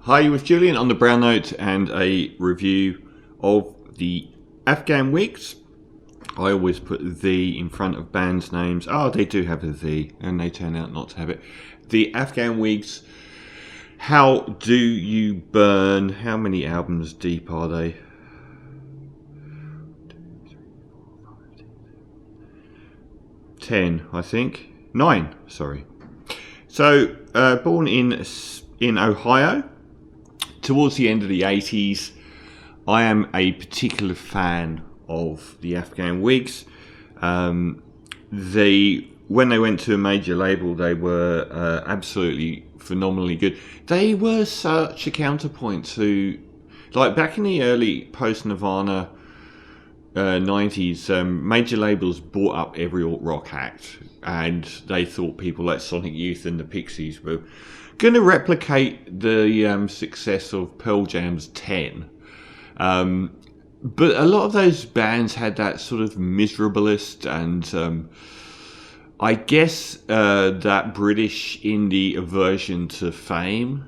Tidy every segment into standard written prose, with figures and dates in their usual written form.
Hi, with Julian on the Brown Note and a review of the Afghan Whigs. I always put the in front of bands' names. Oh, they do have a the, and they turn out not to have it. The Afghan Whigs. How Do You Burn? How many albums deep are they? 10, I think. 9, sorry. So, born in Ohio, towards the end of the 80s, I am a particular fan of the Afghan Whigs. When they went to a major label, they were absolutely phenomenally good. They were such a counterpoint to, like, back in the early post-Nirvana 90s, major labels bought up every alt-rock act, and they thought people like Sonic Youth and the Pixies were going to replicate the success of Pearl Jam's 10. But a lot of those bands had that sort of miserablest and I guess that British indie aversion to fame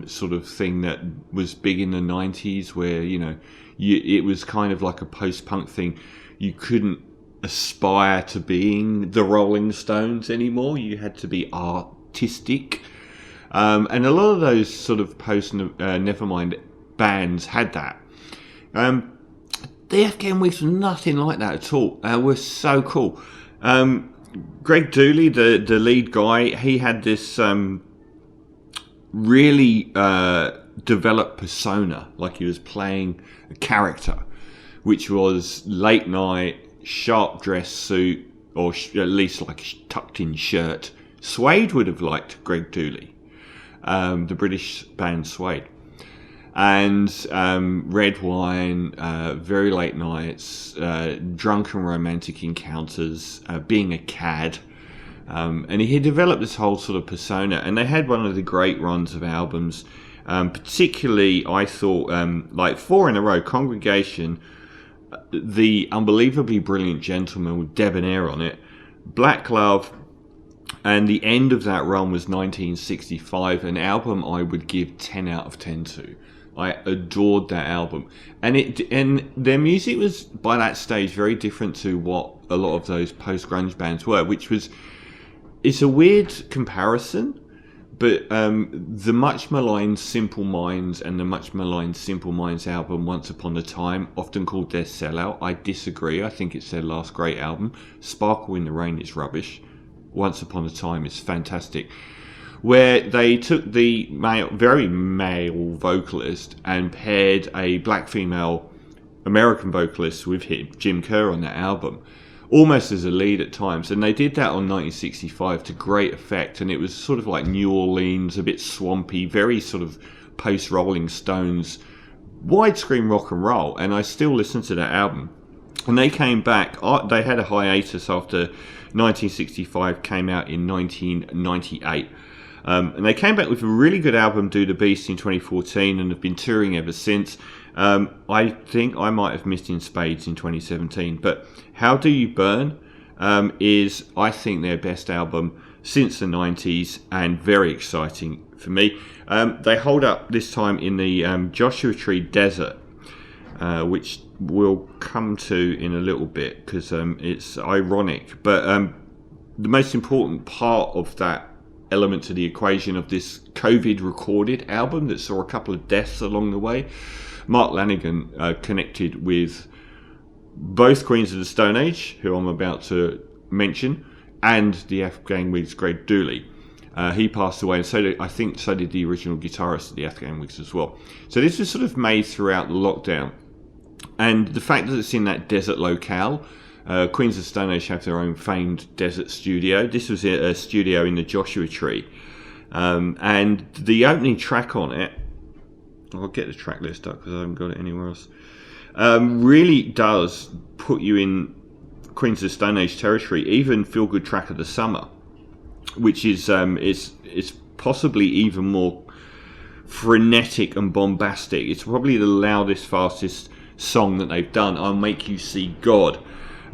sort of thing that was big in the 90s, where, you know, it was kind of like a post-punk thing. You couldn't aspire to being the Rolling Stones anymore. You had to be artistic. And a lot of those sort of post-Nevermind bands had that. The Afghan Whigs were nothing like that at all. Were so cool. Greg Dulli, the lead guy, he had this really developed persona, like he was playing a character, which was late night, sharp dress suit, or at least like a tucked in shirt. Suede would have liked Greg Dulli, the British band Suede. And red wine, very late nights, drunken romantic encounters, being a cad. And he had developed this whole sort of persona. And they had one of the great runs of albums. Particularly, I thought, like 4 in a row, Congregation, The Unbelievably Brilliant Gentleman with Debonair on it, Black Love, and the end of that run was 1965, an album I would give 10 out of 10 to. I adored that album, and their music was by that stage very different to what a lot of those post-grunge bands were, which was, it's a weird comparison, but the much maligned Simple Minds and the much maligned Simple Minds album Once Upon a Time, often called their sellout, I disagree. I think it's their last great album. Sparkle in the Rain is rubbish. Once Upon a Time is fantastic. Where they took the very male vocalist and paired a black female American vocalist with him, Jim Kerr, on that album, almost as a lead at times. And they did that on 1965 to great effect. And it was sort of like New Orleans, a bit swampy, very sort of post-Rolling Stones, widescreen rock and roll. And I still listen to that album. And they came back, they had a hiatus after 1965 came out in 1998. And they came back with a really good album, Do the Beast, in 2014, and have been touring ever since. I think I might have missed In Spades in 2017. But How Do You Burn is, I think, their best album since the 90s, and very exciting for me. They hold up this time in the Joshua Tree Desert, which we'll come to in a little bit, because it's ironic. But the most important part of that element to the equation of this COVID recorded album that saw a couple of deaths along the way, Mark Lanegan connected with both Queens of the Stone Age, who I'm about to mention, and the Afghan Whigs' Greg Dulli. He passed away, and so did the original guitarist of the Afghan Whigs as well. So this was sort of made throughout the lockdown, and the fact that it's in that desert locale. Queens of Stone Age have their own famed desert studio. This was a studio in the Joshua Tree. And the opening track on it, I'll get the track list up because I haven't got it anywhere else, really does put you in Queens of Stone Age territory, even Feel Good Track of the Summer, which is possibly even more frenetic and bombastic. It's probably the loudest, fastest song that they've done. I'll Make You See God.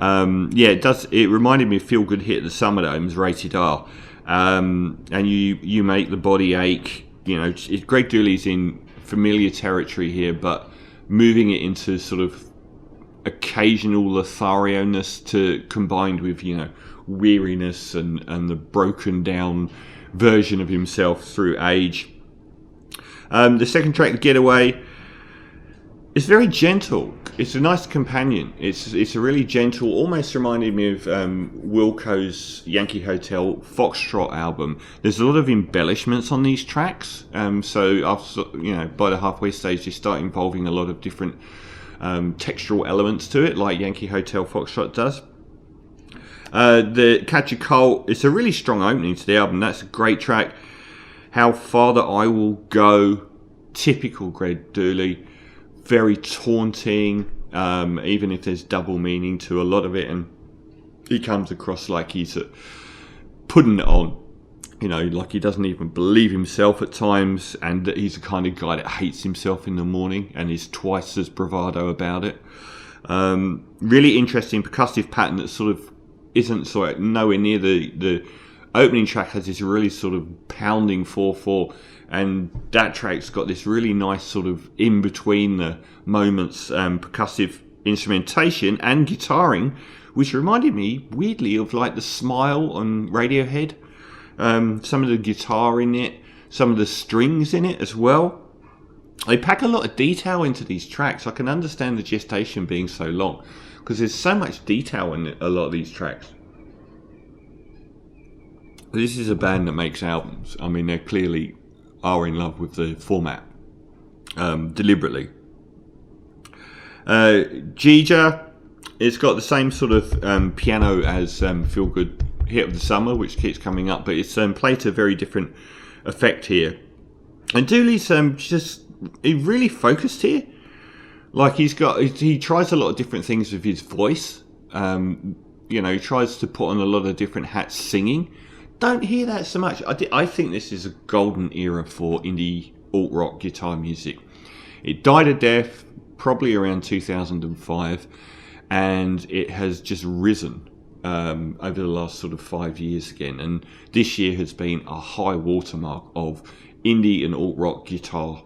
It does. It reminded me of Feel Good Hit of the Summer Domes, rated R. And you make the body ache. Greg Dulli's in familiar territory here, but moving it into sort of occasional Lothario-ness combined with, weariness and the broken down version of himself through age. The second track, The Getaway, is very gentle. It's a nice companion. It's a really gentle, almost reminded me of Wilco's Yankee Hotel Foxtrot album. There's a lot of embellishments on these tracks. So after, by the halfway stage, they start involving a lot of different textural elements to it, like Yankee Hotel Foxtrot does. The Catch a Colt, it's a really strong opening to the album. That's a great track. How Far That I Will Go, typical Greg Dulli. Very taunting, even if there's double meaning to a lot of it, and he comes across like he's putting it on, like he doesn't even believe himself at times, and that he's the kind of guy that hates himself in the morning and is twice as bravado about it. Really interesting percussive pattern that sort of isn't nowhere near the opening track. Has this really sort of pounding 4/4. And that track's got this really nice sort of in between the moments percussive instrumentation and guitaring, which reminded me weirdly of like The Smile on Radiohead. Some of the guitar in it, some of the strings in it as well. They pack a lot of detail into these tracks. I can understand the gestation being so long because there's so much detail in a lot of these tracks. This is a band that makes albums. I mean, they clearly are in love with the format, deliberately. Gija, it's got the same sort of piano as Feel Good Hit of the Summer, which keeps coming up, but it's played to a very different effect here. And Dulli's he really focused here. Like he tries a lot of different things with his voice. He tries to put on a lot of different hats singing. Don't hear that so much. I think this is a golden era for indie alt-rock guitar music. It died a death probably around 2005, and it has just risen over the last sort of 5 years again. And this year has been a high watermark of indie and alt-rock guitar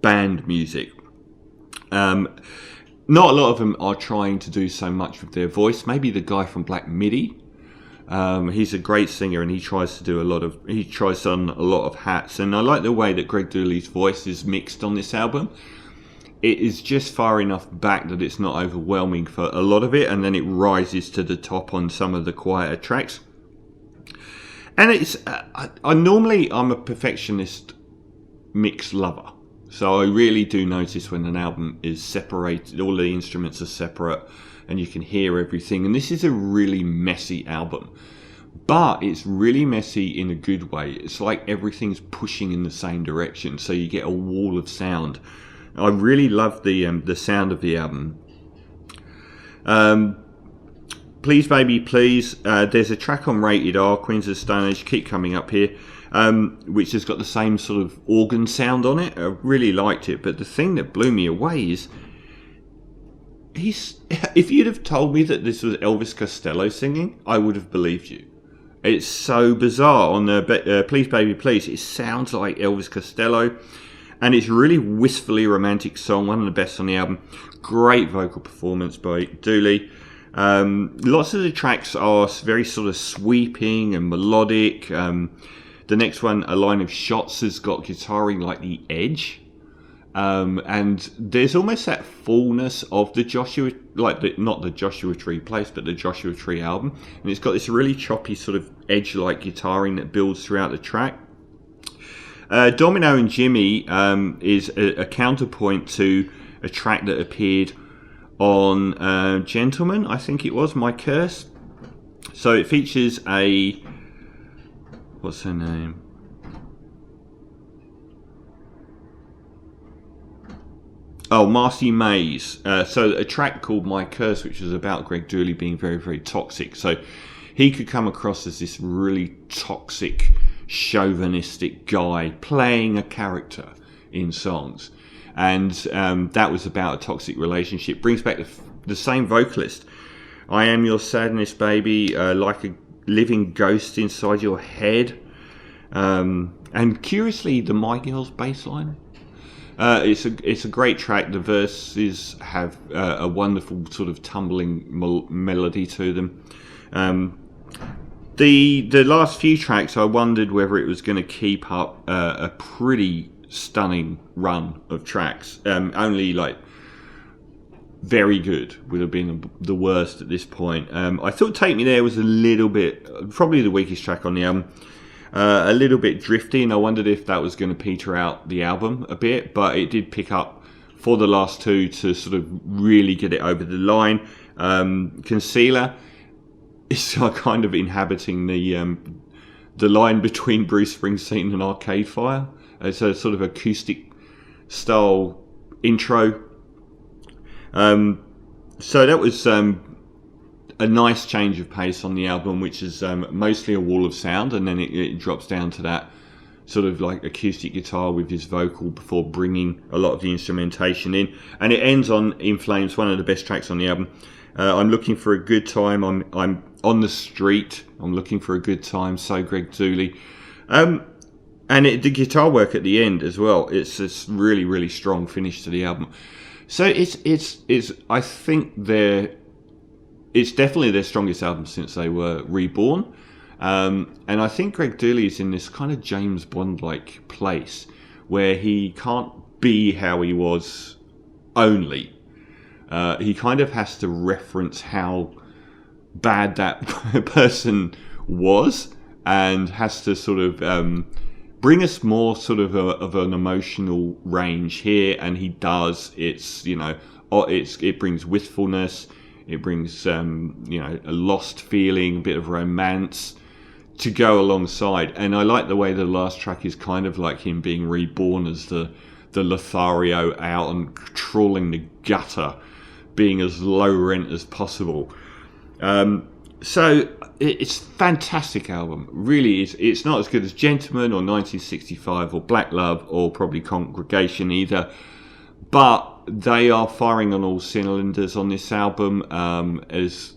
band music. Not a lot of them are trying to do so much with their voice. Maybe the guy from Black Midi. He's a great singer, and he tries on a lot of hats. And I like the way that Greg Dulli's voice is mixed on this album. It is just far enough back that it's not overwhelming for a lot of it, and then it rises to the top on some of the quieter tracks. And it's I'm a perfectionist mix lover, so I really do notice when an album is separated, all the instruments are separate, and you can hear everything. And this is a really messy album, but it's really messy in a good way. It's like everything's pushing in the same direction, so you get a wall of sound. I really love the sound of the album. Please Baby Please, there's a track on Rated R, Queens of the Stone Age, keep coming up here, which has got the same sort of organ sound on it. I really liked it, but the thing that blew me away is if you'd have told me that this was Elvis Costello singing, I would have believed you. It's so bizarre. On the Please Baby Please, it sounds like Elvis Costello, and it's a really wistfully romantic song, one of the best on the album. Great vocal performance by Dulli. Lots of the tracks are very sort of sweeping and melodic. The next one, A Line of Shots, has got guitaring like The Edge. And there's almost that fullness of the Joshua, not the Joshua Tree place, but the Joshua Tree album. And it's got this really choppy sort of edge-like guitaring that builds throughout the track. Domino and Jimmy is a counterpoint to a track that appeared on Gentleman, I think it was, My Curse. So it features what's her name? Oh, Marcy Mays. So a track called My Curse, which was about Greg Dulli being very, very toxic. So he could come across as this really toxic, chauvinistic guy playing a character in songs. And that was about a toxic relationship. Brings back the same vocalist. I Am Your Sadness, Baby, like a living ghost inside your head. And curiously, the My Girls bass line. It's a great track. The verses have a wonderful sort of tumbling melody to them. The last few tracks, I wondered whether it was going to keep up a pretty stunning run of tracks. Only like very good would have been the worst at this point. I thought Take Me There was a little bit, probably the weakest track on the album. A little bit drifty, and I wondered if that was going to peter out the album a bit, but it did pick up for the last two to sort of really get it over the line. Concealer is kind of inhabiting the line between Bruce Springsteen and Arcade Fire. It's a sort of acoustic style intro. So that was a nice change of pace on the album, which is mostly a wall of sound, and then it drops down to that sort of like acoustic guitar with his vocal before bringing a lot of the instrumentation in. And it ends on In Flames, one of the best tracks on the album. I'm looking for a good time. I'm on the street. I'm looking for a good time. So Greg Dulli. And the guitar work at the end as well. It's this really, really strong finish to the album. So it's I think it's definitely their strongest album since they were reborn. And I think Greg Dulli is in this kind of James Bond-like place where he can't be how he was only. He kind of has to reference how bad that person was, and has to sort of bring us more sort of an emotional range here, and he does. It's, you know, it brings wistfulness. It brings, a lost feeling, a bit of romance to go alongside. And I like the way the last track is kind of like him being reborn as the Lothario out and trawling the gutter, being as low rent as possible. So it's a fantastic album. Really, it's not as good as Gentleman or 1965 or Black Love or probably Congregation either. But they are firing on all cylinders on this album. As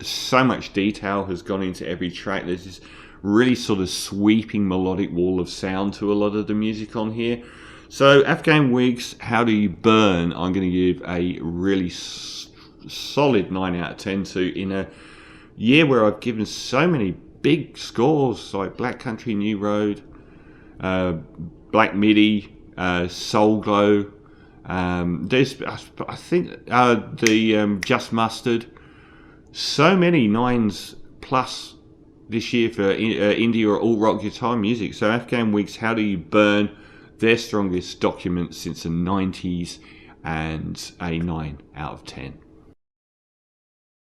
so much detail has gone into every track. There's this really sort of sweeping melodic wall of sound to a lot of the music on here. So Afghan Whigs, How Do You Burn? I'm going to give a really solid 9 out of 10 to, in a year where I've given so many big scores like Black Country New Road, Black Midi, Soul Glow. There's, I think, the Just Mustard. So many 9s plus this year for indie or alt rock guitar music. So Afghan Whigs, How Do You Burn? Their strongest document since the 90s, and a 9 out of 10.